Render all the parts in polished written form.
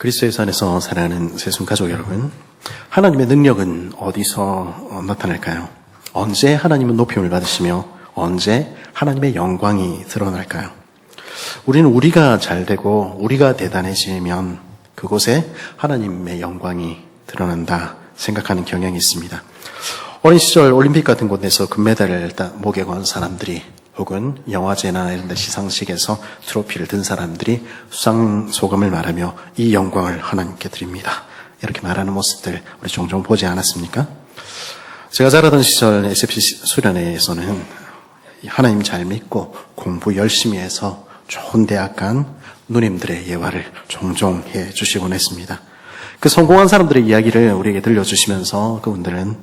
그리스도의 안에서 살아가는 세순 가족 여러분, 하나님의 능력은 어디서 나타날까요? 언제 하나님은 높임을 받으시며 언제 하나님의 영광이 드러날까요? 우리는 우리가 잘되고 우리가 대단해지면 그곳에 하나님의 영광이 드러난다 생각하는 경향이 있습니다. 어린 시절 올림픽 같은 곳에서 금메달을 목에 건 사람들이, 혹은 영화제나 이런 데 시상식에서 트로피를 든 사람들이 수상 소감을 말하며 이 영광을 하나님께 드립니다, 이렇게 말하는 모습들 우리 종종 보지 않았습니까? 제가 자라던 시절 SFC 수련회에서는 하나님 잘 믿고 공부 열심히 해서 좋은 대학 간 누님들의 예화를 종종 해주시곤 했습니다. 그 성공한 사람들의 이야기를 우리에게 들려주시면서 그분들은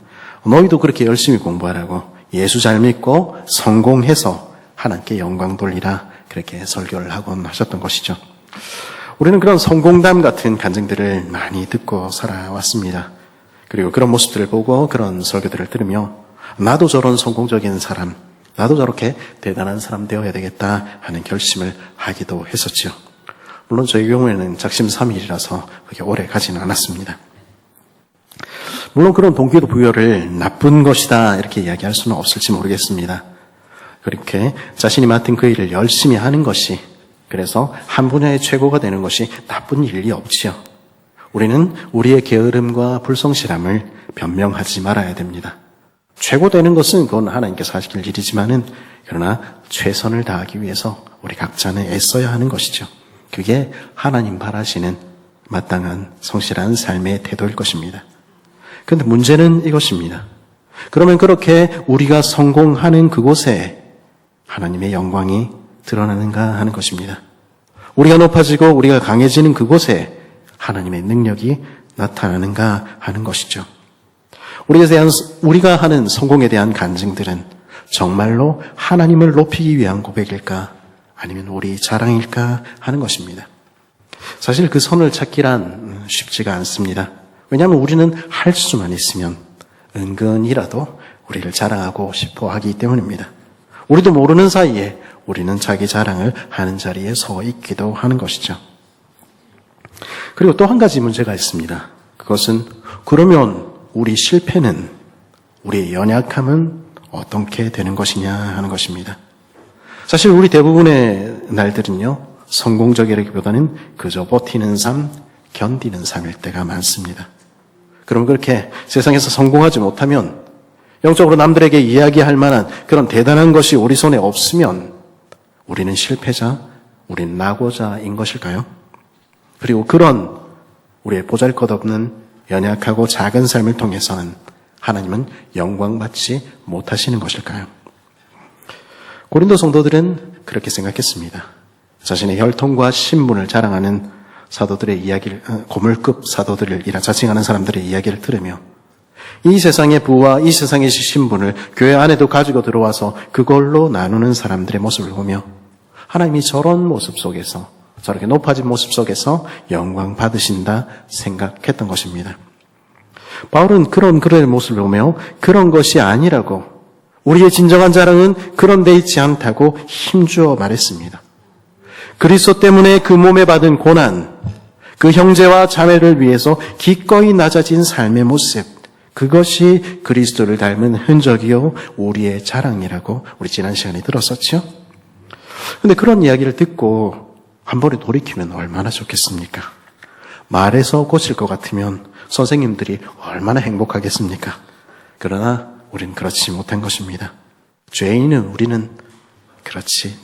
너희도 그렇게 열심히 공부하라고, 예수 잘 믿고 성공해서 하나님께 영광 돌리라, 그렇게 설교를 하곤 하셨던 것이죠. 우리는 그런 성공담 같은 간증들을 많이 듣고 살아왔습니다. 그리고 그런 모습들을 보고 그런 설교들을 들으며 나도 저런 성공적인 사람, 나도 저렇게 대단한 사람 되어야 되겠다 하는 결심을 하기도 했었죠. 물론 저희 경우에는 작심삼일이라서 그렇게 오래 가지는 않았습니다. 물론 그런 동기부여를 나쁜 것이다 이렇게 이야기할 수는 없을지 모르겠습니다. 그렇게 자신이 맡은 그 일을 열심히 하는 것이, 그래서 한 분야의 최고가 되는 것이 나쁜 일이 없지요. 우리는 우리의 게으름과 불성실함을 변명하지 말아야 됩니다. 최고 되는 것은 그건 하나님께서 하시길 일이지만은, 그러나 최선을 다하기 위해서 우리 각자는 애써야 하는 것이죠. 그게 하나님 바라시는 마땅한 성실한 삶의 태도일 것입니다. 그런데 문제는 이것입니다. 그러면 그렇게 우리가 성공하는 그곳에 하나님의 영광이 드러나는가 하는 것입니다. 우리가 높아지고 우리가 강해지는 그곳에 하나님의 능력이 나타나는가 하는 것이죠. 우리가 하는 성공에 대한 간증들은 정말로 하나님을 높이기 위한 고백일까, 아니면 우리 자랑일까 하는 것입니다. 사실 그 선을 찾기란 쉽지가 않습니다. 왜냐하면 우리는 할 수만 있으면 은근히라도 우리를 자랑하고 싶어 하기 때문입니다. 우리도 모르는 사이에 우리는 자기 자랑을 하는 자리에 서 있기도 하는 것이죠. 그리고 또 한 가지 문제가 있습니다. 그것은, 그러면 우리 실패는, 우리의 연약함은 어떻게 되는 것이냐 하는 것입니다. 사실 우리 대부분의 날들은요, 성공적이라기보다는 그저 버티는 삶, 견디는 삶일 때가 많습니다. 그럼 그렇게 세상에서 성공하지 못하면, 영적으로 남들에게 이야기할 만한 그런 대단한 것이 우리 손에 없으면 우리는 실패자, 우리는 낙오자인 것일까요? 그리고 그런 우리의 보잘것없는 연약하고 작은 삶을 통해서는 하나님은 영광받지 못하시는 것일까요? 고린도 성도들은 그렇게 생각했습니다. 자신의 혈통과 신분을 자랑하는 사도들의 이야기를, 고물급 사도들이라 자칭하는 사람들의 이야기를 들으며 이 세상의 부와 이 세상의 신분을 교회 안에도 가지고 들어와서 그걸로 나누는 사람들의 모습을 보며 하나님이 저런 모습 속에서, 저렇게 높아진 모습 속에서 영광 받으신다 생각했던 것입니다. 바울은 그런 그들의 모습을 보며 그런 것이 아니라고, 우리의 진정한 자랑은 그런 데 있지 않다고 힘주어 말했습니다. 그리스도 때문에 그 몸에 받은 고난, 그 형제와 자매를 위해서 기꺼이 낮아진 삶의 모습, 그것이 그리스도를 닮은 흔적이요 우리의 자랑이라고 우리 지난 시간에 들었었죠. 그런데 그런 이야기를 듣고 한 번에 돌이키면 얼마나 좋겠습니까? 말해서 고칠 것 같으면 선생님들이 얼마나 행복하겠습니까? 그러나 우리는 그렇지 못한 것입니다. 죄인은 우리는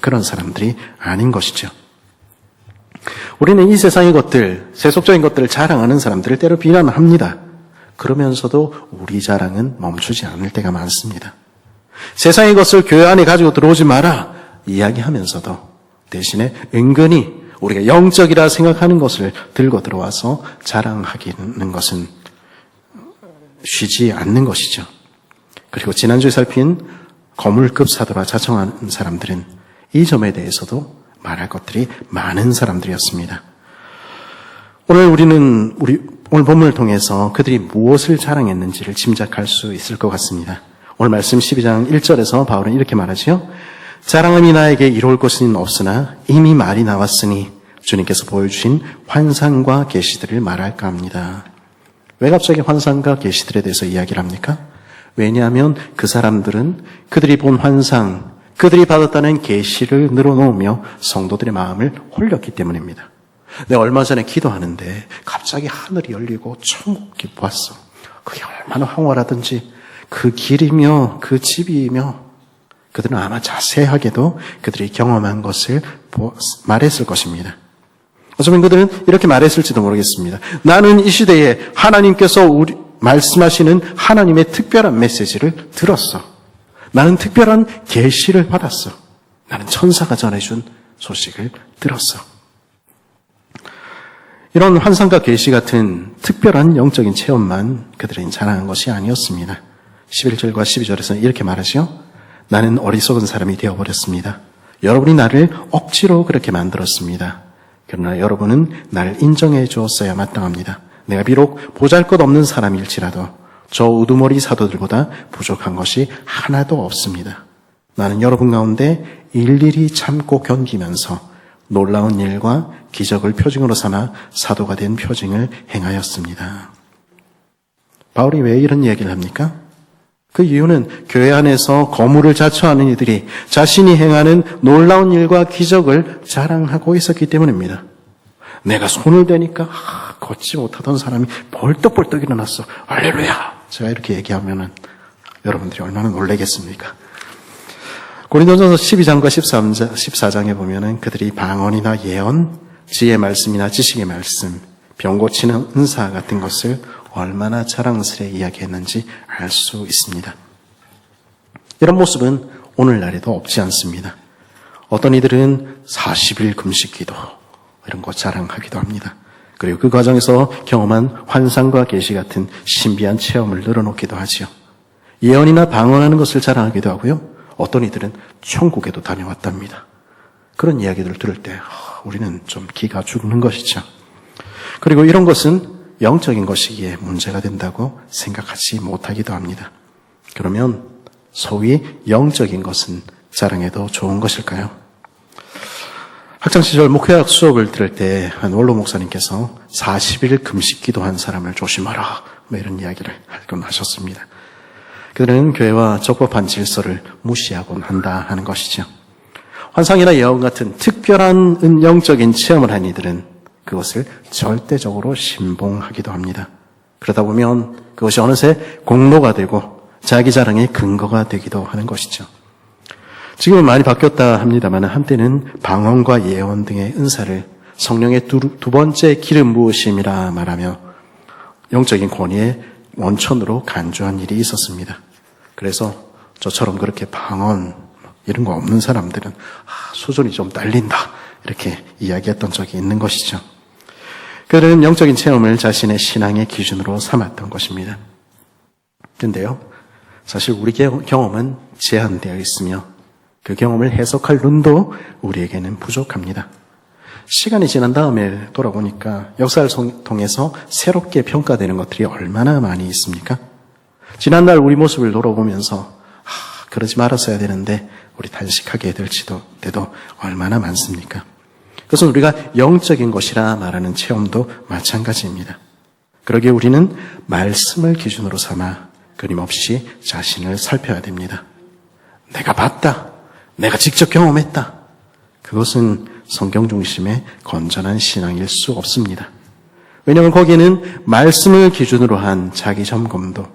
그런 사람들이 아닌 것이죠. 우리는 이 세상의 것들, 세속적인 것들을 자랑하는 사람들을 때로 비난합니다. 그러면서도 우리 자랑은 멈추지 않을 때가 많습니다. 세상의 것을 교회 안에 가지고 들어오지 마라 이야기하면서도 대신에 은근히 우리가 영적이라 생각하는 것을 들고 들어와서 자랑하기는 것은 쉬지 않는 것이죠. 그리고 지난주에 살핀 거물급 사도라 자청하는 사람들은 이 점에 대해서도 말할 것들이 많은 사람들이었습니다. 오늘 본문을 통해서 그들이 무엇을 자랑했는지를 짐작할 수 있을 것 같습니다. 오늘 말씀 12장 1절에서 바울은 이렇게 말하지요. 자랑함이 나에게 이룰 것은 없으나 이미 말이 나왔으니 주님께서 보여주신 환상과 계시들을 말할까 합니다. 왜 갑자기 환상과 계시들에 대해서 이야기를 합니까? 왜냐하면 그 사람들은 그들이 본 환상, 그들이 받았다는 계시를 늘어놓으며 성도들의 마음을 홀렸기 때문입니다. 내가 얼마 전에 기도하는데 갑자기 하늘이 열리고 천국이 보았어. 그게 얼마나 황홀하든지 그 길이며 그 집이며 그들은 아마 자세하게도 그들이 경험한 것을 말했을 것입니다. 어쩌면 그들은 이렇게 말했을지도 모르겠습니다. 나는 이 시대에 하나님께서 말씀하시는 하나님의 특별한 메시지를 들었어. 나는 특별한 계시를 받았어. 나는 천사가 전해준 소식을 들었어. 이런 환상과 계시 같은 특별한 영적인 체험만 그들은 자랑한 것이 아니었습니다. 11절과 12절에서는 이렇게 말하죠. 나는 어리석은 사람이 되어버렸습니다. 여러분이 나를 억지로 그렇게 만들었습니다. 그러나 여러분은 나를 인정해 주었어야 마땅합니다. 내가 비록 보잘것없는 사람일지라도 저 우두머리 사도들보다 부족한 것이 하나도 없습니다. 나는 여러분 가운데 일일이 참고 견디면서 놀라운 일과 기적을 표징으로 삼아 사도가 된 표징을 행하였습니다. 바울이 왜 이런 얘기를 합니까? 그 이유는 교회 안에서 거물을 자처하는 이들이 자신이 행하는 놀라운 일과 기적을 자랑하고 있었기 때문입니다. 내가 손을 대니까 걷지 못하던 사람이 벌떡벌떡 일어났어. 할렐루야! 제가 이렇게 얘기하면은 여러분들이 얼마나 놀라겠습니까? 고린도전서 12장과 14장에 보면은 그들이 방언이나 예언, 지혜의 말씀이나 지식의 말씀, 병 고치는 은사 같은 것을 얼마나 자랑스레 이야기했는지 알 수 있습니다. 이런 모습은 오늘날에도 없지 않습니다. 어떤 이들은 40일 금식기도 이런 거 자랑하기도 합니다. 그리고 그 과정에서 경험한 환상과 계시 같은 신비한 체험을 늘어놓기도 하지요. 예언이나 방언하는 것을 자랑하기도 하고요. 어떤 이들은 천국에도 다녀왔답니다. 그런 이야기들을 들을 때 우리는 좀 기가 죽는 것이죠. 그리고 이런 것은 영적인 것이기에 문제가 된다고 생각하지 못하기도 합니다. 그러면 소위 영적인 것은 자랑해도 좋은 것일까요? 학창시절 목회학 수업을 들을 때 한 원로 목사님께서 40일 금식 기도한 사람을 조심하라 이런 이야기를 하곤 하셨습니다. 그들은 교회와 적법한 질서를 무시하곤 한다 하는 것이죠. 환상이나 예언 같은 특별한 영적인 체험을 한 이들은 그것을 절대적으로 신봉하기도 합니다. 그러다 보면 그것이 어느새 공로가 되고 자기 자랑의 근거가 되기도 하는 것이죠. 지금은 많이 바뀌었다 합니다만 한때는 방언과 예언 등의 은사를 성령의 두 번째 기름 부으심이라 말하며 영적인 권위의 원천으로 간주한 일이 있었습니다. 그래서 저처럼 그렇게 방언 이런 거 없는 사람들은 수준이 좀 딸린다 이렇게 이야기했던 적이 있는 것이죠. 그들은 영적인 체험을 자신의 신앙의 기준으로 삼았던 것입니다. 그런데요, 사실 우리 경험은 제한되어 있으며 그 경험을 해석할 눈도 우리에게는 부족합니다. 시간이 지난 다음에 돌아보니까 역사를 통해서 새롭게 평가되는 것들이 얼마나 많이 있습니까? 지난날 우리 모습을 돌아보면서 그러지 말았어야 되는데 우리 단식하게 될 때도 얼마나 많습니까? 그것은 우리가 영적인 것이라 말하는 체험도 마찬가지입니다. 그러기에 우리는 말씀을 기준으로 삼아 끊임없이 자신을 살펴야 됩니다. 내가 봤다. 내가 직접 경험했다. 그것은 성경 중심의 건전한 신앙일 수 없습니다. 왜냐하면 거기에는 말씀을 기준으로 한 자기 점검도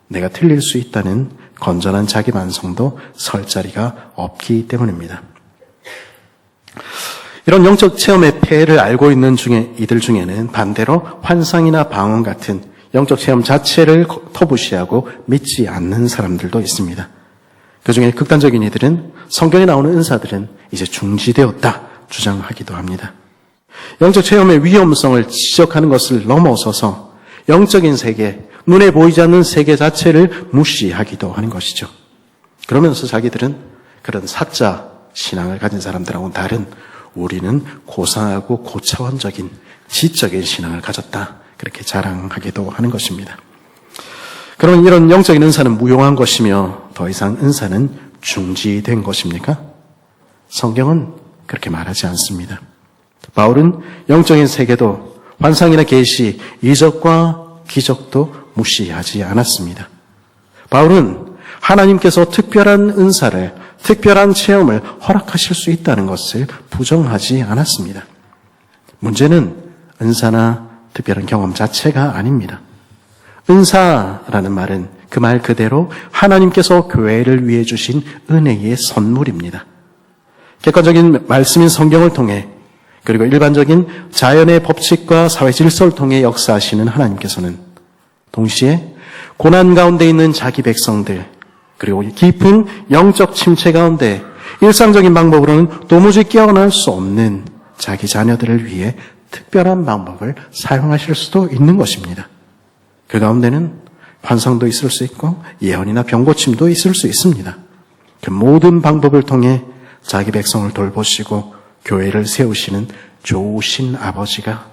내가 틀릴 수 있다는 건전한 자기 반성도 설 자리가 없기 때문입니다. 이런 영적 체험의 폐해를 알고 있는 이들 중에는 반대로 환상이나 방언 같은 영적 체험 자체를 터부시하고 믿지 않는 사람들도 있습니다. 그중에 극단적인 이들은 성경에 나오는 은사들은 이제 중지되었다 주장하기도 합니다. 영적 체험의 위험성을 지적하는 것을 넘어서서 영적인 세계, 눈에 보이지 않는 세계 자체를 무시하기도 하는 것이죠. 그러면서 자기들은 그런 사자 신앙을 가진 사람들하고는 다른 우리는 고상하고 고차원적인 지적인 신앙을 가졌다. 그렇게 자랑하기도 하는 것입니다. 그러면 이런 영적인 은사는 무용한 것이며 더 이상 은사는 중지된 것입니까? 성경은 그렇게 말하지 않습니다. 바울은 영적인 세계도 환상이나 계시, 이적과 기적도 무시하지 않았습니다. 바울은 하나님께서 특별한 은사를, 특별한 체험을 허락하실 수 있다는 것을 부정하지 않았습니다. 문제는 은사나 특별한 경험 자체가 아닙니다. 은사라는 말은 그 말 그대로 하나님께서 교회를 위해 주신 은혜의 선물입니다. 객관적인 말씀인 성경을 통해 그리고 일반적인 자연의 법칙과 사회 질서를 통해 역사하시는 하나님께서는 동시에 고난 가운데 있는 자기 백성들 그리고 깊은 영적 침체 가운데 일상적인 방법으로는 도무지 깨어날 수 없는 자기 자녀들을 위해 특별한 방법을 사용하실 수도 있는 것입니다. 그 가운데는 환상도 있을 수 있고 예언이나 병고침도 있을 수 있습니다. 그 모든 방법을 통해 자기 백성을 돌보시고 교회를 세우시는 좋으신 아버지가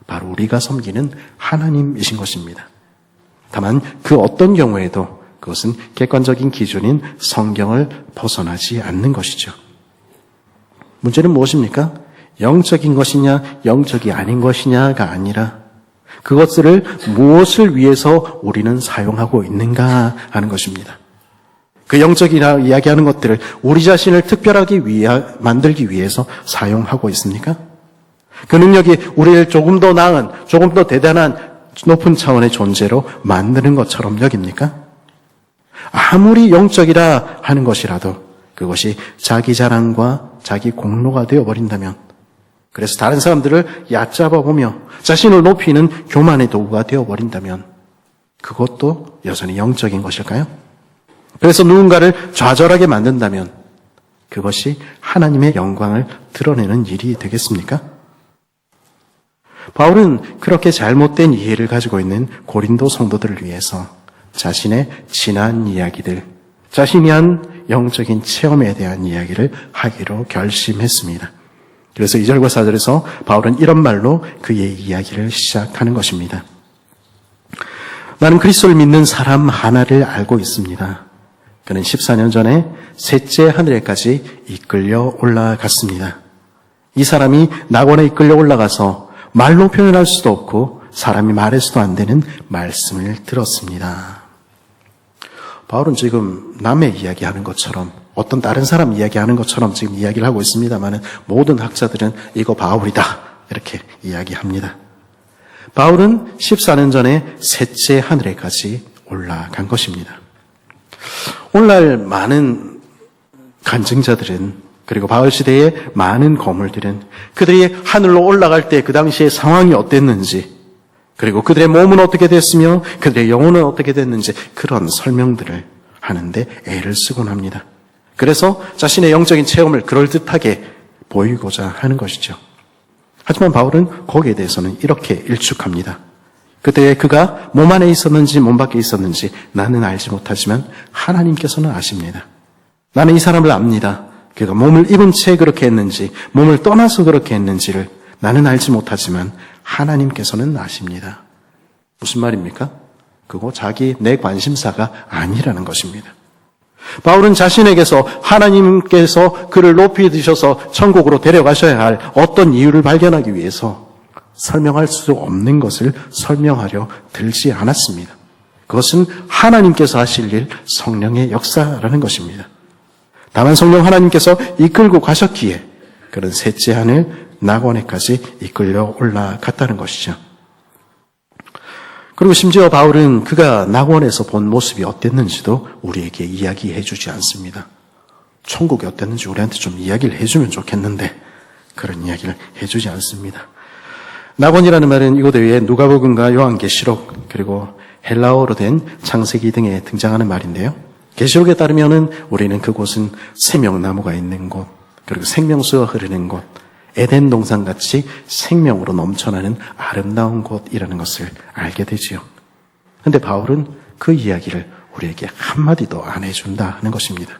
바로 우리가 섬기는 하나님이신 것입니다. 다만 그 어떤 경우에도 그것은 객관적인 기준인 성경을 벗어나지 않는 것이죠. 문제는 무엇입니까? 영적인 것이냐 영적이 아닌 것이냐가 아니라 그것들을 무엇을 위해서 우리는 사용하고 있는가 하는 것입니다. 그 영적이라 이야기하는 것들을 우리 자신을 특별하게 만들기 위해서 사용하고 있습니까? 그 능력이 우리를 조금 더 나은, 조금 더 대단한 높은 차원의 존재로 만드는 것처럼 여깁니까? 아무리 영적이라 하는 것이라도 그것이 자기 자랑과 자기 공로가 되어버린다면, 그래서 다른 사람들을 얕잡아보며 자신을 높이는 교만의 도구가 되어버린다면 그것도 여전히 영적인 것일까요? 그래서 누군가를 좌절하게 만든다면 그것이 하나님의 영광을 드러내는 일이 되겠습니까? 바울은 그렇게 잘못된 이해를 가지고 있는 고린도 성도들을 위해서 자신의 지난 이야기들, 자신이 한 영적인 체험에 대한 이야기를 하기로 결심했습니다. 그래서 2절과 4절에서 바울은 이런 말로 그의 이야기를 시작하는 것입니다. 나는 그리스도를 믿는 사람 하나를 알고 있습니다. 그는 14년 전에 셋째 하늘에까지 이끌려 올라갔습니다. 이 사람이 낙원에 이끌려 올라가서 말로 표현할 수도 없고 사람이 말해서도 안 되는 말씀을 들었습니다. 바울은 지금 남의 이야기하는 것처럼, 어떤 다른 사람 이야기하는 것처럼 지금 이야기를 하고 있습니다만 모든 학자들은 이거 바울이다 이렇게 이야기합니다. 바울은 14년 전에 셋째 하늘에까지 올라간 것입니다. 오늘날 많은 간증자들은, 그리고 바울 시대의 많은 거물들은 그들이 하늘로 올라갈 때 그 당시의 상황이 어땠는지, 그리고 그들의 몸은 어떻게 됐으며 그들의 영혼은 어떻게 됐는지 그런 설명들을 하는데 애를 쓰곤 합니다. 그래서 자신의 영적인 체험을 그럴듯하게 보이고자 하는 것이죠. 하지만 바울은 거기에 대해서는 이렇게 일축합니다. 그때 그가 몸 안에 있었는지 몸 밖에 있었는지 나는 알지 못하지만 하나님께서는 아십니다. 나는 이 사람을 압니다. 그가 몸을 입은 채 그렇게 했는지 몸을 떠나서 그렇게 했는지를 나는 알지 못하지만 하나님께서는 아십니다. 무슨 말입니까? 그거 내 관심사가 아니라는 것입니다. 바울은 자신에게서 하나님께서 그를 높이 드셔서 천국으로 데려가셔야 할 어떤 이유를 발견하기 위해서 설명할 수 없는 것을 설명하려 들지 않았습니다. 그것은 하나님께서 하실 일, 성령의 역사라는 것입니다. 다만 성령 하나님께서 이끌고 가셨기에 그런 셋째 하늘 낙원에까지 이끌려 올라갔다는 것이죠. 그리고 심지어 바울은 그가 낙원에서 본 모습이 어땠는지도 우리에게 이야기해 주지 않습니다. 천국이 어땠는지 우리한테 좀 이야기를 해주면 좋겠는데 그런 이야기를 해주지 않습니다. 낙원이라는 말은 이곳 외에 누가복음과 요한계시록 그리고 헬라어로 된 창세기 등에 등장하는 말인데요. 계시록에 따르면은 우리는 그곳은 생명나무가 있는 곳, 그리고 생명수가 흐르는 곳, 에덴 동산같이 생명으로 넘쳐나는 아름다운 곳이라는 것을 알게 되지요. 그런데 바울은 그 이야기를 우리에게 한마디도 안 해준다 하는 것입니다.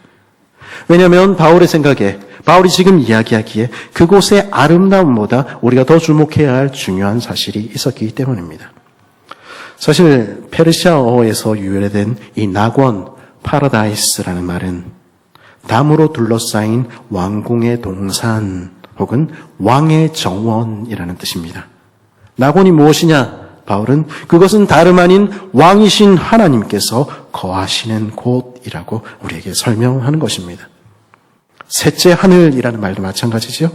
왜냐하면 바울의 생각에, 바울이 지금 이야기하기에 그곳의 아름다움보다 우리가 더 주목해야 할 중요한 사실이 있었기 때문입니다. 사실 페르시아어에서 유래된 이 낙원, 파라다이스라는 말은 담으로 둘러싸인 왕궁의 동산 혹은 왕의 정원이라는 뜻입니다. 낙원이 무엇이냐? 바울은 그것은 다름 아닌 왕이신 하나님께서 거하시는 곳이라고 우리에게 설명하는 것입니다. 셋째 하늘이라는 말도 마찬가지죠.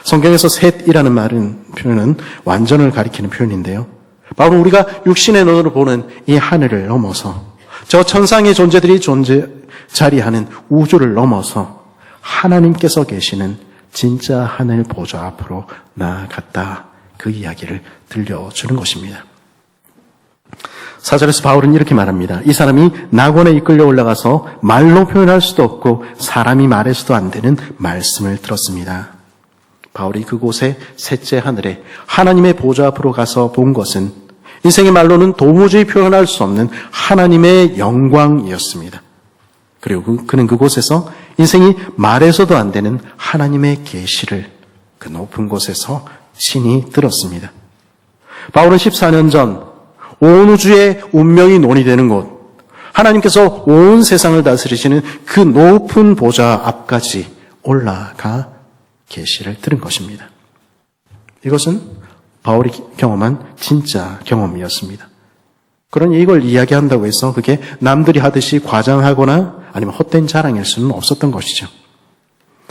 성경에서 셋이라는 표현은 완전을 가리키는 표현인데요. 바로 우리가 육신의 눈으로 보는 이 하늘을 넘어서 저 천상의 존재들이 자리하는 우주를 넘어서 하나님께서 계시는 진짜 하늘 보좌 앞으로 나아갔다. 그 이야기를 들려주는 것입니다. 4절에서 바울은 이렇게 말합니다. 이 사람이 낙원에 이끌려 올라가서 말로 표현할 수도 없고 사람이 말해서도 안 되는 말씀을 들었습니다. 바울이 그곳에 셋째 하늘에 하나님의 보좌 앞으로 가서 본 것은 인생의 말로는 도무지 표현할 수 없는 하나님의 영광이었습니다. 그리고 그는 그곳에서 인생이 말해서도 안 되는 하나님의 계시를 그 높은 곳에서 신이 들었습니다. 바울은 14년 전 온 우주의 운명이 논의되는 곳, 하나님께서 온 세상을 다스리시는 그 높은 보좌 앞까지 올라가 계시를 들은 것입니다. 이것은 바울이 경험한 진짜 경험이었습니다. 그러니 이걸 이야기한다고 해서 그게 남들이 하듯이 과장하거나 아니면 헛된 자랑일 수는 없었던 것이죠.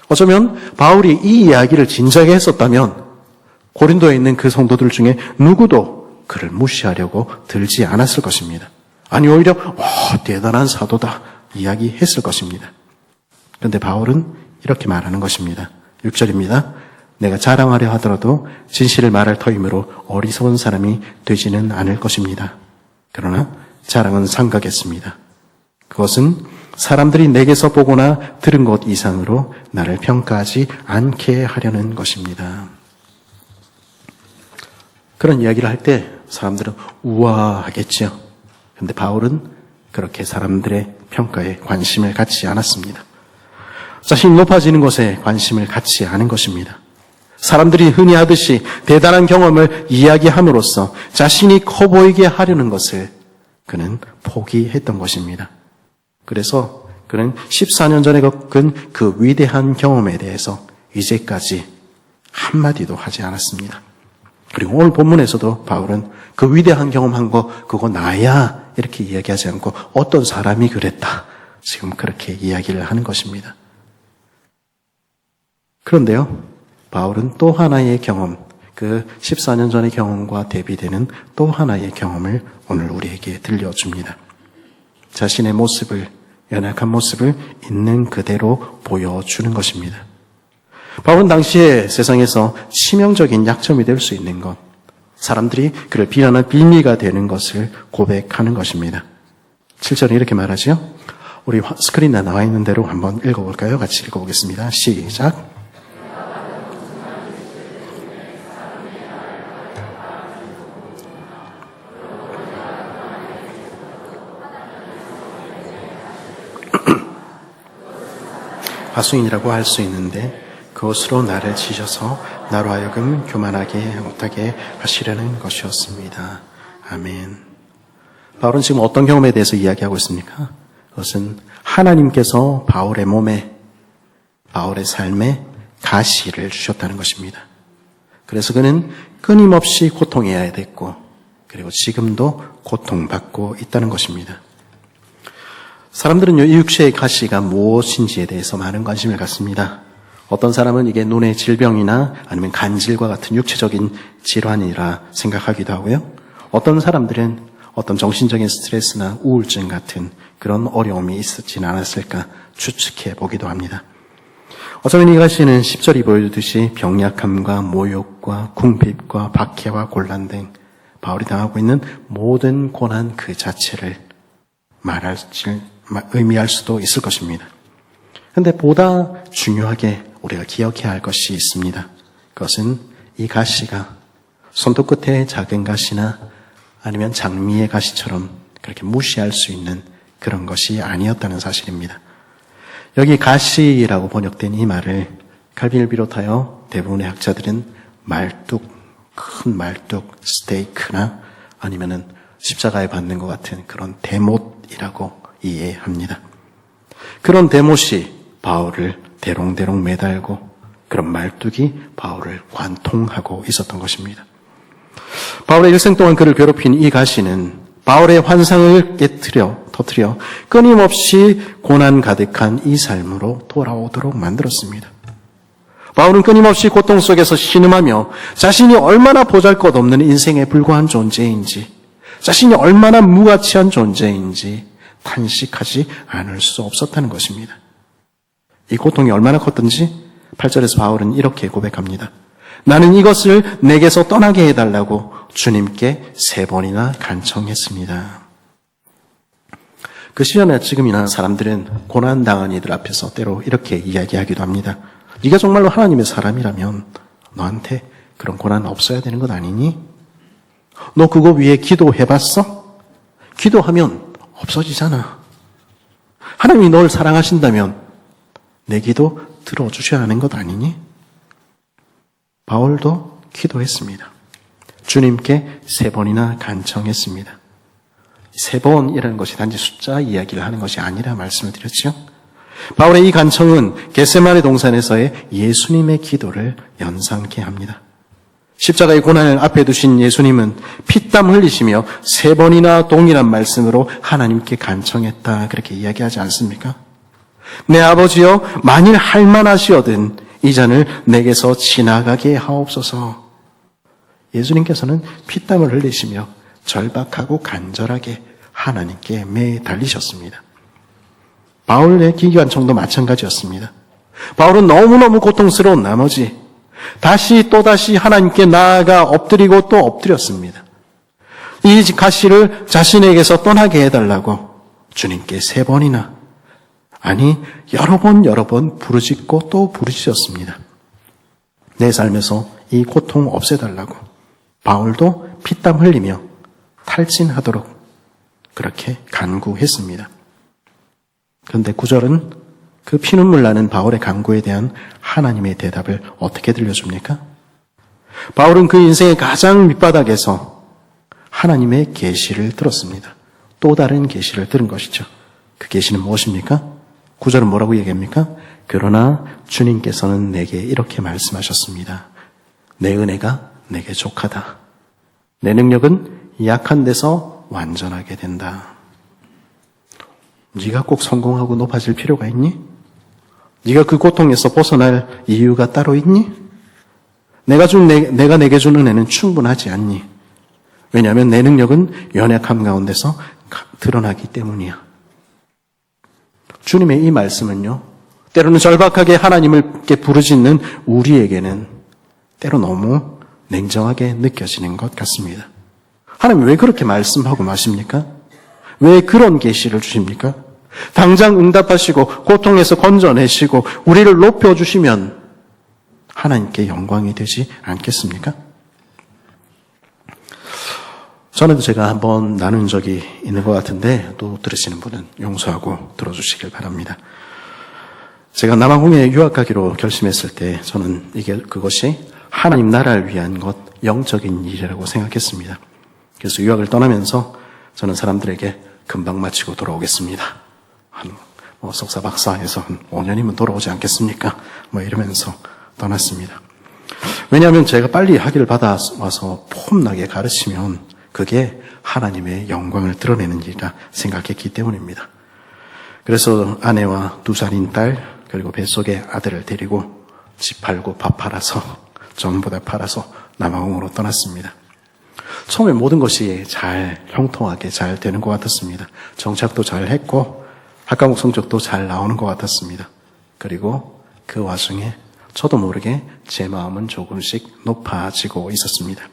어쩌면 바울이 이 이야기를 진작에 했었다면 고린도에 있는 그 성도들 중에 누구도 그를 무시하려고 들지 않았을 것입니다. 아니 오히려 대단한 사도다 이야기했을 것입니다. 그런데 바울은 이렇게 말하는 것입니다. 6절입니다. 내가 자랑하려 하더라도 진실을 말할 터임으로 어리석은 사람이 되지는 않을 것입니다. 그러나 자랑은 삼가겠습니다. 그것은 사람들이 내게서 보거나 들은 것 이상으로 나를 평가하지 않게 하려는 것입니다. 그런 이야기를 할 때 사람들은 우아하겠죠. 그런데 바울은 그렇게 사람들의 평가에 관심을 갖지 않았습니다. 자신이 높아지는 것에 관심을 갖지 않은 것입니다. 사람들이 흔히 하듯이 대단한 경험을 이야기함으로써 자신이 커 보이게 하려는 것을 그는 포기했던 것입니다. 그래서 그는 14년 전에 겪은 그 위대한 경험에 대해서 이제까지 한마디도 하지 않았습니다. 그리고 오늘 본문에서도 바울은 그 위대한 경험한 거 그거 나야 이렇게 이야기하지 않고 어떤 사람이 그랬다. 지금 그렇게 이야기를 하는 것입니다. 그런데요, 바울은 또 하나의 경험, 그 14년 전의 경험과 대비되는 또 하나의 경험을 오늘 우리에게 들려줍니다. 자신의 모습을, 연약한 모습을 있는 그대로 보여주는 것입니다. 바울은 당시에 세상에서 치명적인 약점이 될 수 있는 것, 사람들이 그를 비난할 빌미가 되는 것을 고백하는 것입니다. 7절은 이렇게 말하죠. 우리 스크린에 나와 있는 대로 한번 읽어볼까요? 같이 읽어보겠습니다. 시작. 하수인이라고 할 수 있는데 그것으로 나를 치셔서 나로 하여금 교만하게 못하게 하시려는 것이었습니다. 아멘. 바울은 지금 어떤 경험에 대해서 이야기하고 있습니까? 그것은 하나님께서 바울의 몸에, 바울의 삶에 가시를 주셨다는 것입니다. 그래서 그는 끊임없이 고통해야 됐고, 그리고 지금도 고통받고 있다는 것입니다. 사람들은요, 이 육체의 가시가 무엇인지에 대해서 많은 관심을 갖습니다. 어떤 사람은 이게 눈의 질병이나 아니면 간질과 같은 육체적인 질환이라 생각하기도 하고요. 어떤 사람들은 어떤 정신적인 스트레스나 우울증 같은 그런 어려움이 있었지는 않았을까 추측해 보기도 합니다. 어쩌면 이 가시는 10절이 보여주듯이 병약함과 모욕과 궁핍과 박해와 곤란 등 바울이 당하고 있는 모든 고난 그 자체를 의미할 수도 있을 것입니다. 그런데 보다 중요하게 우리가 기억해야 할 것이 있습니다. 그것은 이 가시가 손톱 끝에 작은 가시나 아니면 장미의 가시처럼 그렇게 무시할 수 있는 그런 것이 아니었다는 사실입니다. 여기 가시라고 번역된 이 말을 칼빈을 비롯하여 대부분의 학자들은 말뚝, 큰 말뚝, 스테이크나 아니면은 십자가에 받는 것 같은 그런 대못이라고 이해합니다. 그런 대못이 바울을 대롱대롱 매달고 그런 말뚝이 바울을 관통하고 있었던 것입니다. 바울의 일생 동안 그를 괴롭힌 이 가시는 바울의 환상을 터뜨려 끊임없이 고난 가득한 이 삶으로 돌아오도록 만들었습니다. 바울은 끊임없이 고통 속에서 신음하며 자신이 얼마나 보잘것없는 인생에 불과한 존재인지, 자신이 얼마나 무가치한 존재인지 탄식하지 않을 수 없었다는 것입니다. 이 고통이 얼마나 컸던지 8절에서 바울은 이렇게 고백합니다. 나는 이것을 내게서 떠나게 해달라고 주님께 3번이나 간청했습니다. 그 시절이나 지금이나 사람들은 고난당한 이들 앞에서 때로 이렇게 이야기하기도 합니다. 네가 정말로 하나님의 사람이라면 너한테 그런 고난 없어야 되는 것 아니니? 너 그거 위해 기도해봤어? 기도하면 없어지잖아. 하나님이 널 사랑하신다면 내 기도 들어주셔야 하는 것 아니니? 바울도 기도했습니다. 주님께 3번이나 간청했습니다. 3번이라는 것이 단지 숫자 이야기를 하는 것이 아니라 말씀을 드렸죠. 바울의 이 간청은 겟세마네 동산에서의 예수님의 기도를 연상케 합니다. 십자가의 고난을 앞에 두신 예수님은 피땀 흘리시며 3번이나 동일한 말씀으로 하나님께 간청했다, 그렇게 이야기하지 않습니까? 내 아버지여, 만일 할만하시거든 이 잔을 내게서 지나가게 하옵소서. 예수님께서는 피땀을 흘리시며 절박하고 간절하게 하나님께 매달리셨습니다. 바울의 기관총도 마찬가지였습니다. 바울은 너무너무 고통스러운 나머지 다시 또다시 하나님께 나아가 엎드리고 또 엎드렸습니다. 이 가시를 자신에게서 떠나게 해달라고 주님께 3번이나, 아니 여러 번 부르짖고 또 부르짖었습니다. 내 삶에서 이 고통 없애달라고 바울도 피땀 흘리며 탈진하도록 그렇게 간구했습니다. 그런데 9절은 그 피눈물 나는 바울의 간구에 대한 하나님의 대답을 어떻게 들려줍니까? 바울은 그 인생의 가장 밑바닥에서 하나님의 계시를 들었습니다. 또 다른 계시를 들은 것이죠. 그 계시는 무엇입니까? 9절은 뭐라고 얘기합니까? 그러나 주님께서는 내게 이렇게 말씀하셨습니다. 내 은혜가 내게 족하다. 내 능력은 약한 데서 완전하게 된다. 네가 꼭 성공하고 높아질 필요가 있니? 네가 그 고통에서 벗어날 이유가 따로 있니? 내가 내게 준 은혜는 충분하지 않니? 왜냐하면 내 능력은 연약함 가운데서 드러나기 때문이야. 주님의 이 말씀은요, 때로는 절박하게 하나님께 부르짖는 우리에게는 때로 너무 냉정하게 느껴지는 것 같습니다. 하나님 왜 그렇게 말씀하고 마십니까? 왜 그런 계시를 주십니까? 당장 응답하시고 고통에서 건져내시고 우리를 높여주시면 하나님께 영광이 되지 않겠습니까? 전에도 제가 한번 나눈 적이 있는 것 같은데 또 들으시는 분은 용서하고 들어주시길 바랍니다. 제가 남아공에 유학하기로 결심했을 때 저는 그것이 하나님 나라를 위한 것, 영적인 일이라고 생각했습니다. 그래서 유학을 떠나면서 저는 사람들에게 금방 마치고 돌아오겠습니다. 석사 박사해서 한 5년이면 돌아오지 않겠습니까? 이러면서 떠났습니다. 왜냐하면 제가 빨리 학위를 받아와서 폼나게 가르치면 그게 하나님의 영광을 드러내는 일이라 생각했기 때문입니다. 그래서 아내와 2살인 딸 그리고 뱃속의 아들을 데리고 집 팔고 밥 팔아서 전부 다 팔아서 남아공으로 떠났습니다. 처음에 모든 것이 형통하게 잘 되는 것 같았습니다. 정착도 잘 했고 학과목 성적도 잘 나오는 것 같았습니다. 그리고 그 와중에 저도 모르게 제 마음은 조금씩 높아지고 있었습니다.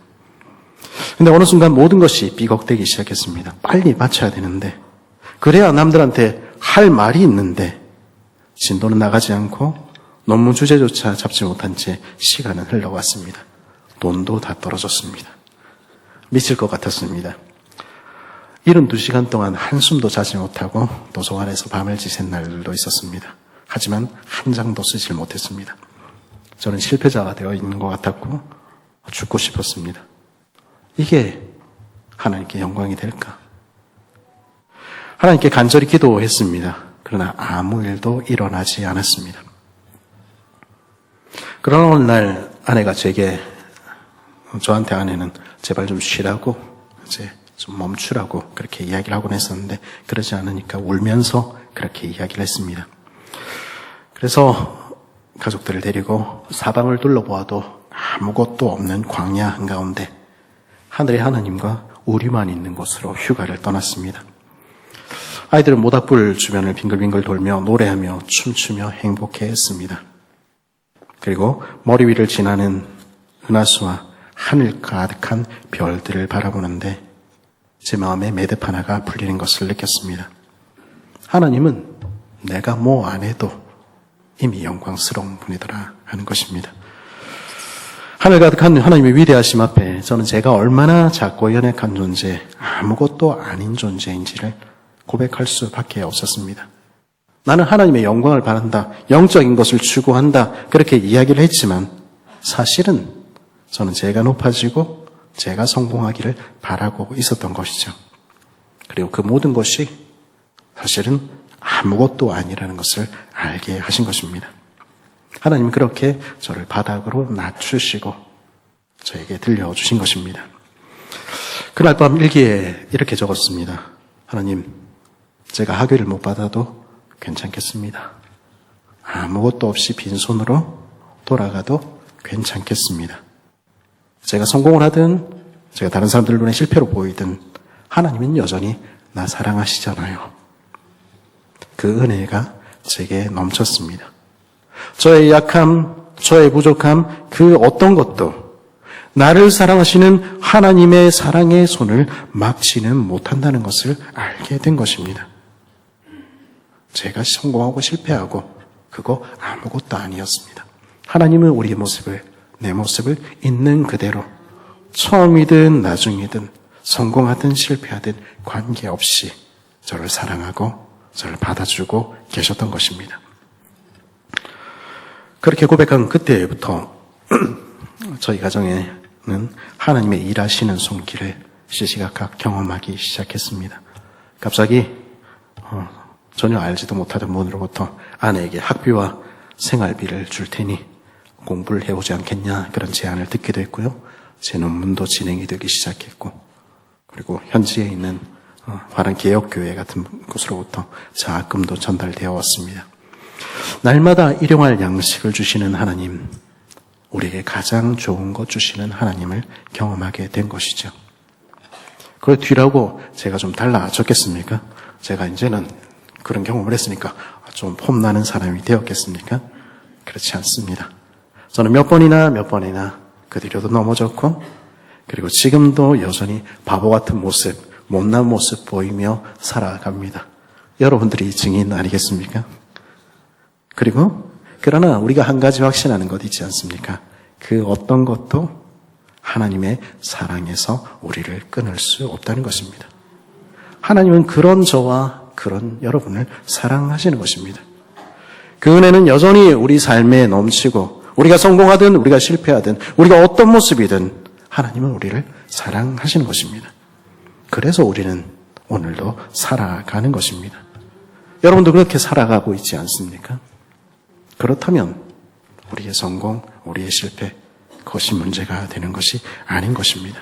근데 어느 순간 모든 것이 삐걱대기 시작했습니다. 빨리 마쳐야 되는데, 그래야 남들한테 할 말이 있는데 진도는 나가지 않고 논문 주제조차 잡지 못한 채 시간은 흘러갔습니다. 돈도 다 떨어졌습니다. 미칠 것 같았습니다. 72시간 동안 한숨도 자지 못하고 도서관에서 밤을 지샌 날들도 있었습니다. 하지만 한 장도 쓰질 못했습니다. 저는 실패자가 되어 있는 것 같았고 죽고 싶었습니다. 이게 하나님께 영광이 될까? 하나님께 간절히 기도했습니다. 그러나 아무 일도 일어나지 않았습니다. 그러나 어느 날 아내가 저한테 아내는 제발 좀 쉬라고, 이제 좀 멈추라고 그렇게 이야기를 하곤 했었는데, 그러지 않으니까 울면서 그렇게 이야기를 했습니다. 그래서 가족들을 데리고 사방을 둘러보아도 아무것도 없는 광야 한가운데 하늘의 하나님과 우리만 있는 곳으로 휴가를 떠났습니다. 아이들은 모닥불 주변을 빙글빙글 돌며 노래하며 춤추며 행복해했습니다. 그리고 머리 위를 지나는 은하수와 하늘 가득한 별들을 바라보는데 제 마음에 매듭 하나가 풀리는 것을 느꼈습니다. 하나님은 내가 뭐 안 해도 이미 영광스러운 분이더라 하는 것입니다. 하늘 가득한 하나님의 위대하심 앞에 저는 제가 얼마나 작고 연약한 존재, 아무것도 아닌 존재인지를 고백할 수밖에 없었습니다. 나는 하나님의 영광을 바란다, 영적인 것을 추구한다, 그렇게 이야기를 했지만 사실은 저는 제가 높아지고 제가 성공하기를 바라고 있었던 것이죠. 그리고 그 모든 것이 사실은 아무것도 아니라는 것을 알게 하신 것입니다. 하나님은 그렇게 저를 바닥으로 낮추시고 저에게 들려주신 것입니다. 그날 밤 일기에 이렇게 적었습니다. 하나님, 제가 학위를 못 받아도 괜찮겠습니다. 아무것도 없이 빈손으로 돌아가도 괜찮겠습니다. 제가 성공을 하든 제가 다른 사람들 눈에 실패로 보이든 하나님은 여전히 나 사랑하시잖아요. 그 은혜가 제게 넘쳤습니다. 저의 약함, 저의 부족함, 그 어떤 것도 나를 사랑하시는 하나님의 사랑의 손을 막지는 못한다는 것을 알게 된 것입니다. 제가 성공하고 실패하고 그거 아무것도 아니었습니다. 하나님은 우리의 모습을, 내 모습을 있는 그대로 처음이든 나중이든 성공하든 실패하든 관계없이 저를 사랑하고 저를 받아주고 계셨던 것입니다. 그렇게 고백한 그때부터 저희 가정에는 하나님의 일하시는 손길을 시시각각 경험하기 시작했습니다. 갑자기 전혀 알지도 못하던 분으로부터 아내에게 학비와 생활비를 줄 테니 공부를 해보지 않겠냐, 그런 제안을 듣기도 했고요. 제 논문도 진행이 되기 시작했고, 그리고 현지에 있는 화랑개혁교회 같은 곳으로부터 자금도 전달되어 왔습니다. 날마다 일용할 양식을 주시는 하나님, 우리에게 가장 좋은 것 주시는 하나님을 경험하게 된 것이죠. 그 뒤라고 제가 좀 달라졌겠습니까? 제가 이제는 그런 경험을 했으니까 좀 폼나는 사람이 되었겠습니까? 그렇지 않습니다. 저는 몇 번이나 그 뒤로도 넘어졌고, 그리고 지금도 여전히 바보 같은 모습, 못난 모습 보이며 살아갑니다. 여러분들이 증인 아니겠습니까? 그리고 그러나 우리가 한 가지 확신하는 것 있지 않습니까? 그 어떤 것도 하나님의 사랑에서 우리를 끊을 수 없다는 것입니다. 하나님은 그런 저와 그런 여러분을 사랑하시는 것입니다. 그 은혜는 여전히 우리 삶에 넘치고, 우리가 성공하든 우리가 실패하든 우리가 어떤 모습이든 하나님은 우리를 사랑하시는 것입니다. 그래서 우리는 오늘도 살아가는 것입니다. 여러분도 그렇게 살아가고 있지 않습니까? 그렇다면 우리의 성공, 우리의 실패, 그것이 문제가 되는 것이 아닌 것입니다.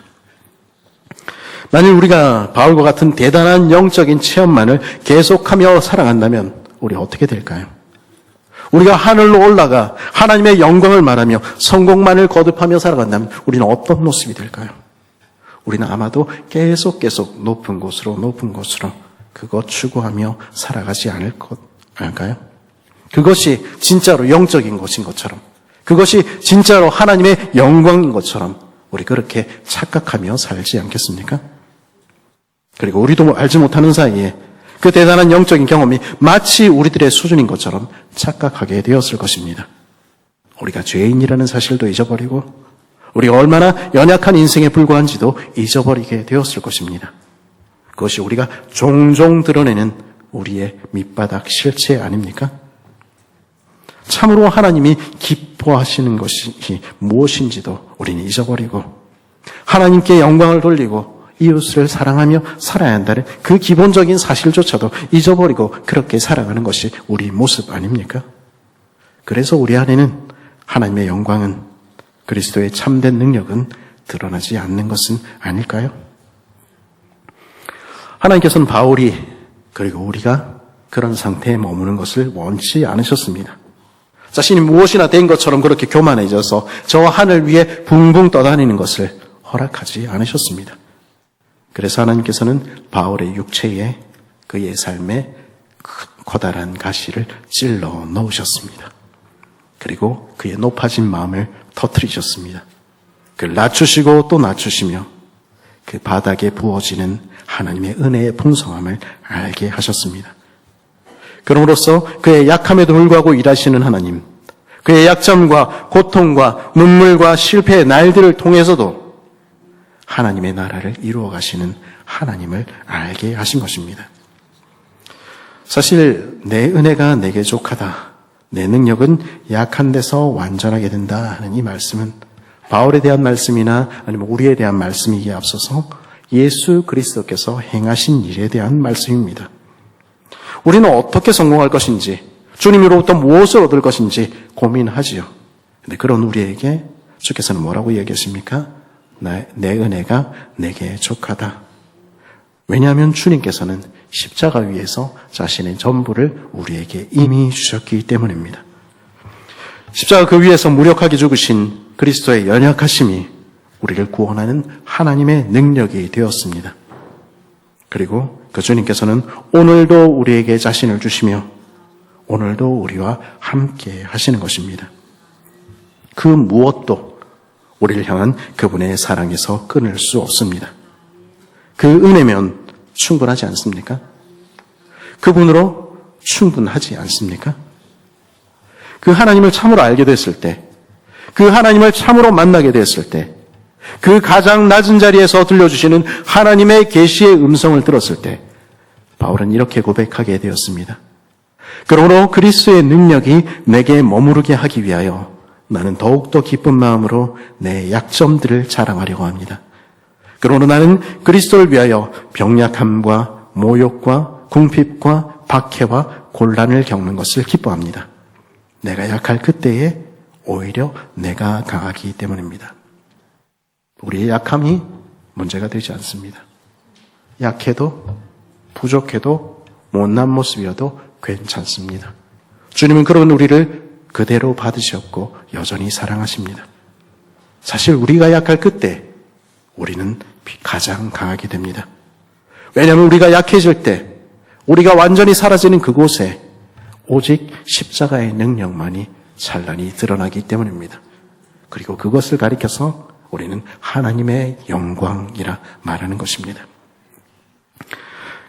만일 우리가 바울과 같은 대단한 영적인 체험만을 계속하며 살아간다면 우리 어떻게 될까요? 우리가 하늘로 올라가 하나님의 영광을 말하며 성공만을 거듭하며 살아간다면 우리는 어떤 모습이 될까요? 우리는 아마도 계속 높은 곳으로 그것 추구하며 살아가지 않을까요? 그것이 진짜로 영적인 것인 것처럼, 그것이 진짜로 하나님의 영광인 것처럼 우리 그렇게 착각하며 살지 않겠습니까? 그리고 우리도 알지 못하는 사이에 그 대단한 영적인 경험이 마치 우리들의 수준인 것처럼 착각하게 되었을 것입니다. 우리가 죄인이라는 사실도 잊어버리고 우리가 얼마나 연약한 인생에 불과한지도 잊어버리게 되었을 것입니다. 그것이 우리가 종종 드러내는 우리의 밑바닥 실체 아닙니까? 참으로 하나님이 기뻐하시는 것이 무엇인지도 우리는 잊어버리고 하나님께 영광을 돌리고 이웃을 사랑하며 살아야 한다는 그 기본적인 사실조차도 잊어버리고 그렇게 살아가는 것이 우리 모습 아닙니까? 그래서 우리 안에는 하나님의 영광은, 그리스도의 참된 능력은 드러나지 않는 것은 아닐까요? 하나님께서는 바울이 그리고 우리가 그런 상태에 머무는 것을 원치 않으셨습니다. 자신이 무엇이나 된 것처럼 그렇게 교만해져서 저 하늘 위에 붕붕 떠다니는 것을 허락하지 않으셨습니다. 그래서 하나님께서는 바울의 육체에 그의 삶에 커다란 가시를 찔러 넣으셨습니다. 그리고 그의 높아진 마음을 터뜨리셨습니다. 그를 낮추시고 또 낮추시며 그 바닥에 부어지는 하나님의 은혜의 풍성함을 알게 하셨습니다. 그럼으로써 그의 약함에도 불구하고 일하시는 하나님, 그의 약점과 고통과 눈물과 실패의 날들을 통해서도 하나님의 나라를 이루어 가시는 하나님을 알게 하신 것입니다. 사실 내 은혜가 내게 족하다, 내 능력은 약한 데서 완전하게 된다 하는 이 말씀은 바울에 대한 말씀이나 아니면 우리에 대한 말씀이기에 앞서서 예수 그리스도께서 행하신 일에 대한 말씀입니다. 우리는 어떻게 성공할 것인지, 주님으로부터 무엇을 얻을 것인지 고민하지요. 근데 그런 우리에게 주께서는 뭐라고 얘기하십니까? 내 은혜가 내게 족하다. 왜냐하면 주님께서는 십자가 위에서 자신의 전부를 우리에게 이미 주셨기 때문입니다. 십자가 그 위에서 무력하게 죽으신 그리스도의 연약하심이 우리를 구원하는 하나님의 능력이 되었습니다. 그리고 그 주님께서는 오늘도 우리에게 자신을 주시며 오늘도 우리와 함께 하시는 것입니다. 그 무엇도 우리를 향한 그분의 사랑에서 끊을 수 없습니다. 그 은혜면 충분하지 않습니까? 그분으로 충분하지 않습니까? 그 하나님을 참으로 알게 됐을 때, 그 하나님을 참으로 만나게 됐을 때, 그 가장 낮은 자리에서 들려주시는 하나님의 계시의 음성을 들었을 때 바울은 이렇게 고백하게 되었습니다. 그러므로 그리스도의 능력이 내게 머무르게 하기 위하여 나는 더욱더 기쁜 마음으로 내 약점들을 자랑하려고 합니다. 그러므로 나는 그리스도를 위하여 병약함과 모욕과 궁핍과 박해와 곤란을 겪는 것을 기뻐합니다. 내가 약할 그때에 오히려 내가 강하기 때문입니다. 우리의 약함이 문제가 되지 않습니다. 약해도 부족해도 못난 모습이어도 괜찮습니다. 주님은 그런 우리를 그대로 받으셨고 여전히 사랑하십니다. 사실 우리가 약할 그때 우리는 가장 강하게 됩니다. 왜냐하면 우리가 약해질 때, 우리가 완전히 사라지는 그곳에 오직 십자가의 능력만이 찬란히 드러나기 때문입니다. 그리고 그것을 가리켜서 우리는 하나님의 영광이라 말하는 것입니다.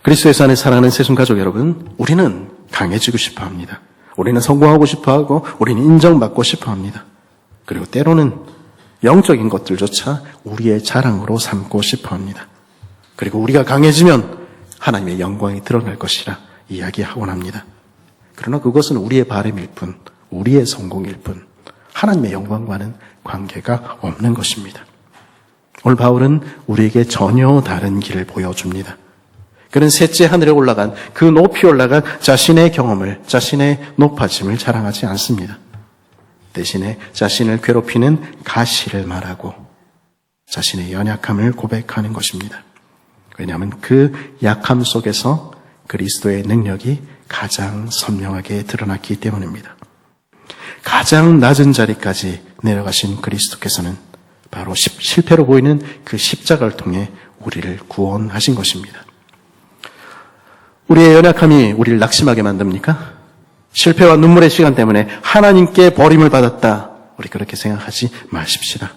그리스도의 안에 사랑하는 새순 가족 여러분, 우리는 강해지고 싶어 합니다. 우리는 성공하고 싶어 하고 우리는 인정받고 싶어 합니다. 그리고 때로는 영적인 것들조차 우리의 자랑으로 삼고 싶어 합니다. 그리고 우리가 강해지면 하나님의 영광이 드러날 것이라 이야기하곤 합니다. 그러나 그것은 우리의 바람일 뿐, 우리의 성공일 뿐, 하나님의 영광과는 관계가 없는 것입니다. 오늘 바울은 우리에게 전혀 다른 길을 보여줍니다. 그는 셋째 하늘에 올라간, 그 높이 올라간 자신의 경험을, 자신의 높아짐을 자랑하지 않습니다. 대신에 자신을 괴롭히는 가시를 말하고 자신의 연약함을 고백하는 것입니다. 왜냐하면 그 약함 속에서 그리스도의 능력이 가장 선명하게 드러났기 때문입니다. 가장 낮은 자리까지 내려가신 그리스도께서는 바로 실패로 보이는 그 십자가를 통해 우리를 구원하신 것입니다. 우리의 연약함이 우리를 낙심하게 만듭니까? 실패와 눈물의 시간 때문에 하나님께 버림을 받았다. 우리 그렇게 생각하지 마십시다.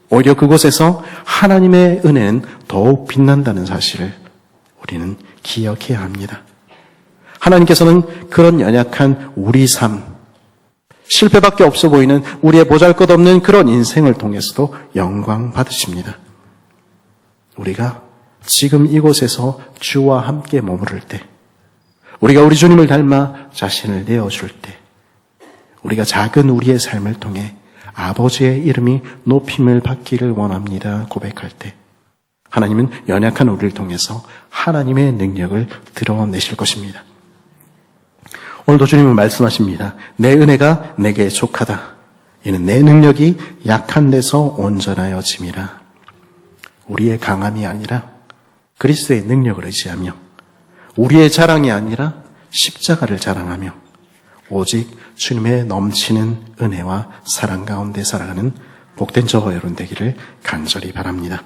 오히려 그곳에서 하나님의 은혜는 더욱 빛난다는 사실을 우리는 기억해야 합니다. 하나님께서는 그런 연약한 우리 삶, 실패밖에 없어 보이는 우리의 보잘것없는 그런 인생을 통해서도 영광 받으십니다. 우리가 지금 이곳에서 주와 함께 머무를 때, 우리가 우리 주님을 닮아 자신을 내어줄 때, 우리가 작은 우리의 삶을 통해 아버지의 이름이 높임을 받기를 원합니다 고백할 때, 하나님은 연약한 우리를 통해서 하나님의 능력을 드러내실 것입니다. 오늘도 주님은 말씀하십니다. 내 은혜가 내게 족하다. 이는 내 능력이 약한 데서 온전하여짐이라. 우리의 강함이 아니라 그리스도의 능력을 의지하며 우리의 자랑이 아니라 십자가를 자랑하며 오직 주님의 넘치는 은혜와 사랑 가운데 살아가는 복된 저와 여러분 되기를 간절히 바랍니다.